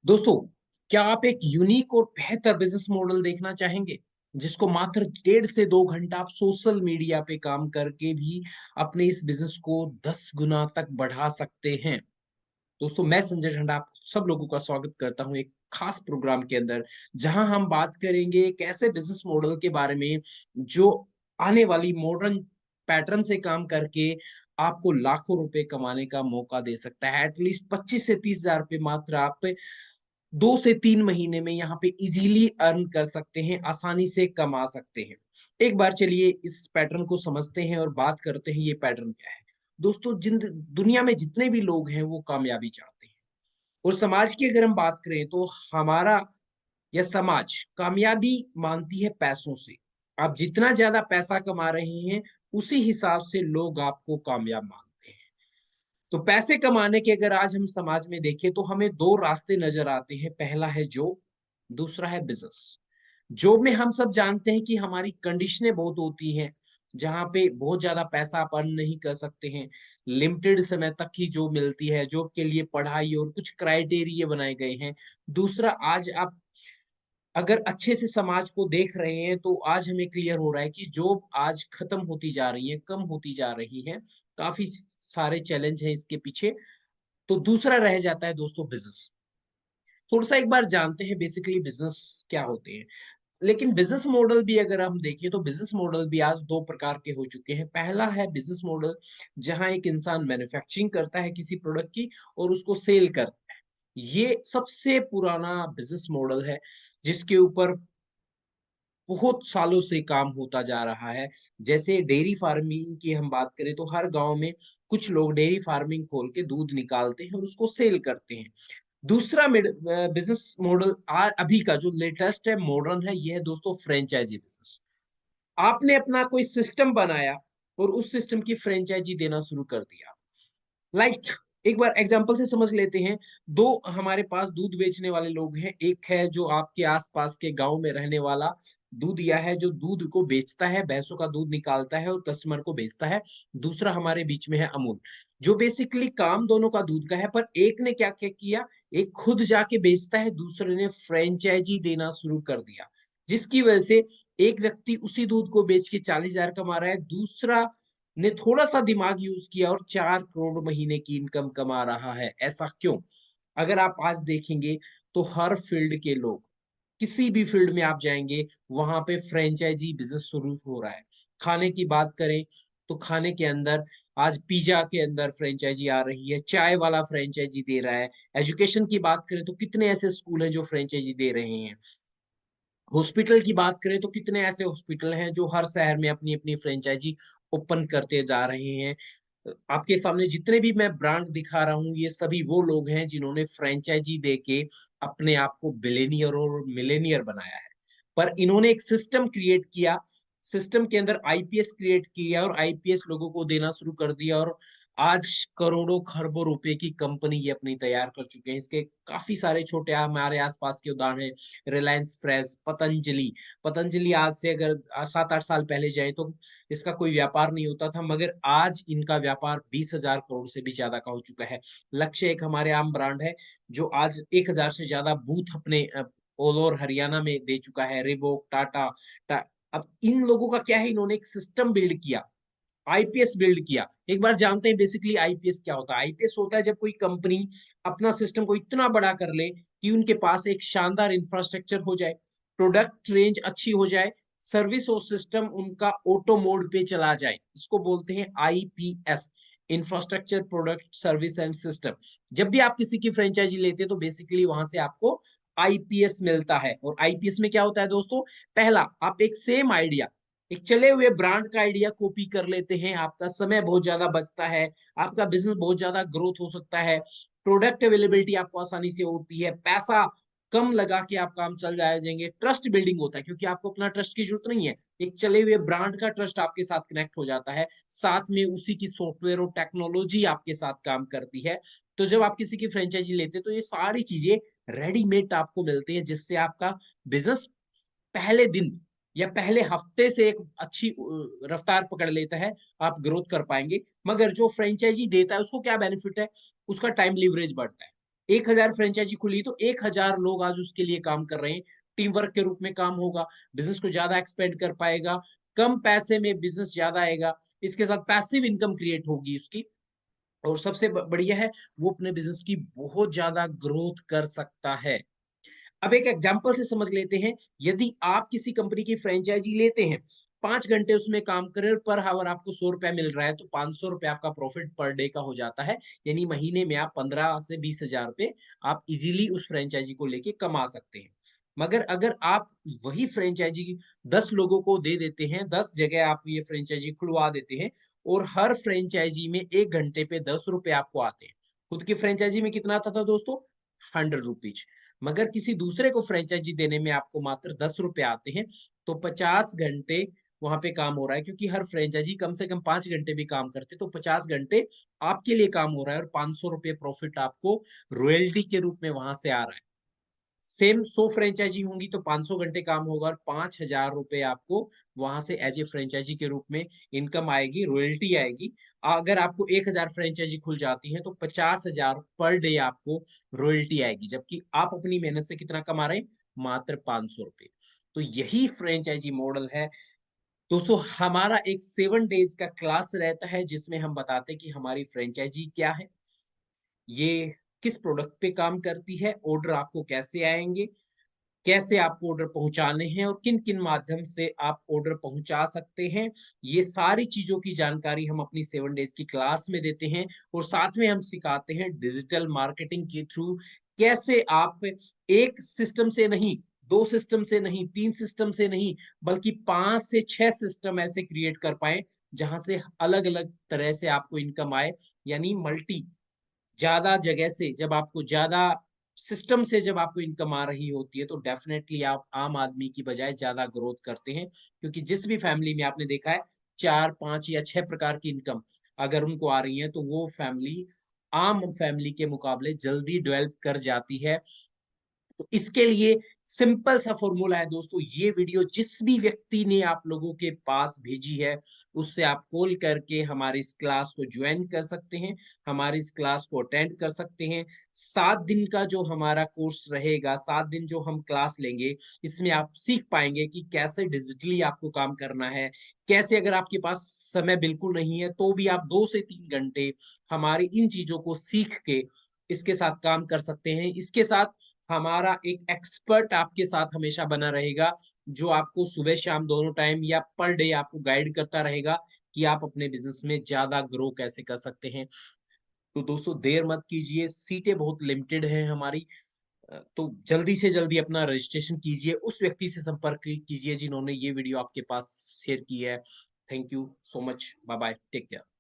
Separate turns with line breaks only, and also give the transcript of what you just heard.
दोस्तों, क्या आप एक यूनिक और बेहतर बिजनेस मॉडल देखना चाहेंगे जिसको मात्र 1.5 से 2 घंटा आप सोशल मीडिया पे काम करके भी अपने इस बिजनेस को 10 गुना तक बढ़ा सकते हैं। दोस्तों, मैं संजय ठंडा आप सब लोगों का स्वागत करता हूं एक खास प्रोग्राम के अंदर, जहां हम बात करेंगे एक ऐसे बिजनेस मॉडल के बारे में जो आने वाली मॉडर्न पैटर्न से काम करके आपको लाखों रुपए कमाने का मौका दे सकता है। एटलीस्ट 25 से 30 हजार रुपए मात्र आप 2 से 3 महीने में यहाँ पे इजीली अर्न कर सकते हैं, आसानी से कमा सकते हैं। एक बार चलिए इस पैटर्न को समझते हैं और बात करते हैं ये पैटर्न क्या है। दोस्तों, जिन दुनिया में जितने भी लोग हैं वो कामयाबी चाहते हैं, और समाज की अगर हम बात करें तो हमारा या समाज कामयाबी मानती है पैसों से। आप जितना ज्यादा पैसा कमा रहे हैं, उसी हिसाब से लोग आपको कामयाब मानते हैं। तो पैसे कमाने के अगर आज हम समाज में देखें तो हमें दो रास्ते नजर आते हैं। पहला है जॉब, दूसरा है बिजनेस। जॉब में हम सब जानते हैं कि हमारी कंडीशनें बहुत होती हैं, जहाँ पे बहुत ज्यादा पैसा आप अर्न नहीं कर सकते हैं। लिमिटेड समय तक ही जॉब मिलती है, जॉब के लिए पढ़ाई और कुछ क्राइटेरिया बनाए गए हैं। दूसरा, आज आप अगर अच्छे से समाज को देख रहे हैं तो आज हमें क्लियर हो रहा है कि जॉब आज खत्म होती जा रही है, कम होती जा रही है। काफी सारे चैलेंज हैं इसके पीछे। तो दूसरा रह जाता है दोस्तों बिजनेस। थोड़ा सा एक बार जानते हैं बेसिकली बिजनेस क्या होते हैं। लेकिन बिजनेस मॉडल भी अगर हम देखें तो बिजनेस मॉडल भी आज दो प्रकार के हो चुके हैं। पहला है बिजनेस मॉडल जहां एक इंसान मैन्युफैक्चरिंग करता है किसी प्रोडक्ट की और उसको सेल करता है। ये सबसे पुराना बिजनेस मॉडल है, जिसके ऊपर बहुत सालों से काम होता जा रहा है। जैसे डेयरी फार्मिंग की हम बात करें तो हर गांव में कुछ लोग डेयरी फार्मिंग खोल के दूध निकालते हैं और उसको सेल करते हैं। दूसरा बिजनेस मॉडल अभी का जो लेटेस्ट है, मॉडर्न है, ये है दोस्तों फ्रेंचाइजी बिजनेस। आपने अपना कोई सिस्टम बनाया और उस सिस्टम की फ्रेंचाइजी देना शुरू कर दिया। एक बार एग्जांपल से समझ लेते हैं। दो हमारे पास दूध बेचने वाले लोग हैं। एक है जो आपके आसपास के गांव में रहने वाला दूध या है जो दूध को बेचता है, भैंसों का दूध निकालता है और कस्टमर को बेचता है। दूसरा हमारे बीच में है अमूल, जो बेसिकली काम दोनों का दूध का है, पर एक ने क्या क्या किया, एक खुद जाके बेचता है, दूसरे ने फ्रेंचाइजी देना शुरू कर दिया। जिसकी वजह से एक व्यक्ति उसी दूध को बेच के 40 हजार कमा रहा है, दूसरा ने थोड़ा सा दिमाग यूज किया और 4 करोड़ महीने की इनकम कमा रहा है। ऐसा क्यों? अगर आप आज देखेंगे तो हर फील्ड के लोग, किसी भी फील्ड में आप जाएंगे, वहां पे फ्रेंचाइजी बिजनेस शुरू हो रहा है। खाने की बात करें तो खाने के अंदर आज पिज्जा के अंदर फ्रेंचाइजी आ रही है, चाय वाला फ्रेंचाइजी दे रहा है। एजुकेशन की बात करें तो कितने ऐसे स्कूल हैं जो फ्रेंचाइजी दे रहे हैं। हॉस्पिटल की बात करें तो कितने ऐसे हॉस्पिटल हैं जो हर शहर में अपनी अपनी फ्रेंचाइजी ओपन करते जा रहे हैं। आपके सामने जितने भी मैं ब्रांड दिखा रहा हूँ, ये सभी वो लोग हैं जिन्होंने फ्रेंचाइजी देके अपने आप को बिलेनियर और मिलेनियर बनाया है। पर इन्होंने एक सिस्टम क्रिएट किया, सिस्टम के अंदर आईपीएस क्रिएट किया और आईपीएस लोगों को देना शुरू कर दिया, और आज करोड़ों खरबों रुपए की कंपनी ये अपनी तैयार कर चुके हैं। इसके काफी सारे छोटे हमारे आसपास के उदाहरण हैं। रिलायंस फ्रेश, पतंजलि। पतंजलि आज से अगर 7-8 साल पहले जाए तो इसका कोई व्यापार नहीं होता था, मगर आज इनका व्यापार 20 हजार करोड़ से भी ज्यादा का हो चुका है। लक्ष्य एक हमारे आम ब्रांड है जो आज 1 हजार से ज्यादा बूथ अपने ऑल ओवर हरियाणा में दे चुका है। रिबोक, अब इन लोगों का क्या है, इन्होंने एक सिस्टम बिल्ड किया, आईपीएस बिल्ड किया। एक बार जानते हैं बेसिकली आईपीएस क्या होता है। आईपीएस होता है जब कोई कंपनी अपना सिस्टम को इतना बड़ा कर ले कि उनके पास एक शानदार इंफ्रास्ट्रक्चर हो जाए, प्रोडक्ट रेंज अच्छी हो जाए, सर्विस और सिस्टम उनका ऑटो मोड पे चला जाए। इसको बोलते हैं IPS, infrastructure product service and system. जब भी आप किसी की फ्रेंचाइजी लेते हैं तो बेसिकली वहां से आपको आईपीएस मिलता है। और आईपीएस में क्या होता है दोस्तों, पहला, आप एक सेम आइडिया, एक चले हुए ब्रांड का आइडिया कॉपी कर लेते हैं, आपका समय बहुत ज्यादा बचता है, आपका बिजनेस बहुत ज्यादा ग्रोथ हो सकता है, प्रोडक्ट अवेलेबिलिटी आपको आसानी से होती है, पैसा कम लगा के आप काम चल जाएंगे, ट्रस्ट बिल्डिंग होता है क्योंकि आपको अपना ट्रस्ट की जरूरत नहीं है, एक चले हुए ब्रांड का ट्रस्ट आपके साथ कनेक्ट हो जाता है, साथ में उसी की सॉफ्टवेयर और टेक्नोलॉजी आपके साथ काम करती है। तो जब आप किसी की फ्रेंचाइजी लेते हैं तो ये सारी चीजें रेडीमेड आपको मिलती है, जिससे आपका बिजनेस पहले दिन या पहले हफ्ते से एक अच्छी रफ्तार पकड़ लेता है, आप ग्रोथ कर पाएंगे। मगर जो फ्रेंचाइजी देता है उसको क्या बेनिफिट है, उसका टाइम लीवरेज बढ़ता है। 1000 फ्रेंचाइजी खुली तो 1000 लोग आज उसके लिए काम कर रहे हैं। टीम वर्क के रूप में काम होगा, बिज़नेस को ज़्यादा एक्सपेंड कर पाएगा, कम पैसे में बिज़नेस ज़्यादा आएगा, इसके साथ पैसिव इनकम क्रिएट होगी उसकी। और सबसे बढ़िया है, वो अपने बिज़नेस की बहुत ज़्यादा ग्रोथ कर सकता है। अब एक एग्जांपल से समझ लेते हैं, यदि आप किसी कंपनी की फ्रेंचाइजी लेते हैं, 5 घंटे उसमें काम करें और पर हावर आपको ₹100 मिल रहा है, तो ₹500 आपका प्रॉफिट पर डे का हो जाता है। यानी महीने में आप 15 से 20,000 रुपए आप इज़िली उस फ्रेंचाइजी को लेके कमा सकते हैं। मगर अगर आप वही फ्रेंचाइजी 10 लोगों को दे देते हैं, 10 जगह आप ये फ्रेंचाइजी खुलवा देते हैं और हर फ्रेंचाइजी में 1 घंटे पे ₹10 आपको आते हैं। खुद की फ्रेंचाइजी में कितना आता था दोस्तों? ₹100। मगर किसी दूसरे को फ्रेंचाइजी देने में आपको मात्र ₹10 आते हैं, तो 50 घंटे वहाँ पे काम हो रहा है, क्योंकि हर फ्रेंचाइजी कम से कम 5 घंटे भी काम करते, तो 50 घंटे आपके लिए काम हो रहा है और ₹500 प्रॉफिट आपको रॉयल्टी के रूप में वहाँ से आ रहा है। सेम 100 फ्रेंचाइजी होंगी तो 500 घंटे काम होगा और ₹5000 आपको वहाँ से एज़ ए फ्रेंचाइजी के रूप में इनकम आएगी, रॉयल्टी आएगी। अगर आपको 1000 फ्रेंचाइजी खुल जाती हैं तो 50,000 पर डे आपको रॉयल्टी आएगी, जबकि आप अपनी मेहनत से कितना कमा रहे हैं? मात्र ₹500। तो यही फ्रेंचाइजी मॉडल है। दोस्तों, हमारा एक 7 डेज़ का क्लास रहता है जिसमें हम बताते हैं कि हमारी फ्रेंचाइजी क्या है? ये किस प्रोडक्ट पे काम करती है? ऑर्डर आपको कैसे आएँगे? कैसे आपको ऑर्डर पहुँचाने हैं और किन-किन माध्यम से आप ऑर्डर पहुँचा सकते हैं। ये सारी चीज़ों की जानकारी हम अपनी 7 डेज़ की क्लास में देते हैं और साथ में हम सिखाते हैं डिजिटल मार्केटिंग के थ्रू कैसे आप एक सिस्टम से नहीं, 2 सिस्टम से नहीं, 3 सिस्टम से नहीं, बल्कि 5 से 6 सिस्टम ऐसे क्रिएट कर पाएँ, जहाँ से अलग-अलग तरह से आपको इनकम आए, यानी मल्टी ज़्यादा जगह से जब आपको ज़्यादा सिस्टम से जब आपको इनकम आ रही होती है, तो डेफ़िनेटली आप आम आदमी की बजाय ज़्यादा ग्रोथ करते हैं। क्योंकि जिस भी फैमिली में आपने देखा है 4, 5 या 6 प्रकार की इनकम अगर उनको आ रही है, तो वो फैमिली आम फैमिली के मुकाबले जल्दी डेवलप कर जाती है। तो इसके लिए सिंपल सा फ़ॉर्मूला है दोस्तों, ये वीडियो जिस भी व्यक्ति ने आप लोगों के पास भेजी है, उससे आप कॉल करके हमारी इस क्लास को जॉइन कर सकते हैं, हमारी इस क्लास को अटेंड कर सकते हैं। 7 दिन का जो हमारा कोर्स रहेगा, 7 दिन जो हम क्लास लेंगे, इसमें आप सीख पाएँगे कि कैसे डिजिटली आपको काम करना है, कैसे अगर आपके पास समय बिल्कुल नहीं है, तो भी आप 2 से 3 घंटे हमारी इन चीज़ों को सीख के इसके साथ काम कर सकते हैं। इसके साथ हमारा एक एक्सपर्ट आपके साथ हमेशा बना रहेगा, जो आपको सुबह-शाम दोनों टाइम या पर डे आपको गाइड करता रहेगा कि आप अपने बिज़नेस में ज़्यादा ग्रो कैसे कर सकते हैं। तो दोस्तों, देर मत कीजिए, सीटें बहुत लिमिटेड हैं हमारी। तो जल्दी से जल्दी अपना रजिस्ट्रेशन कीजिए, उस व्यक्ति से संपर्क कीजिए जिन्होंने ये वीडियो आपके पास शेयर की है। Thank you so much. Bye bye, take care.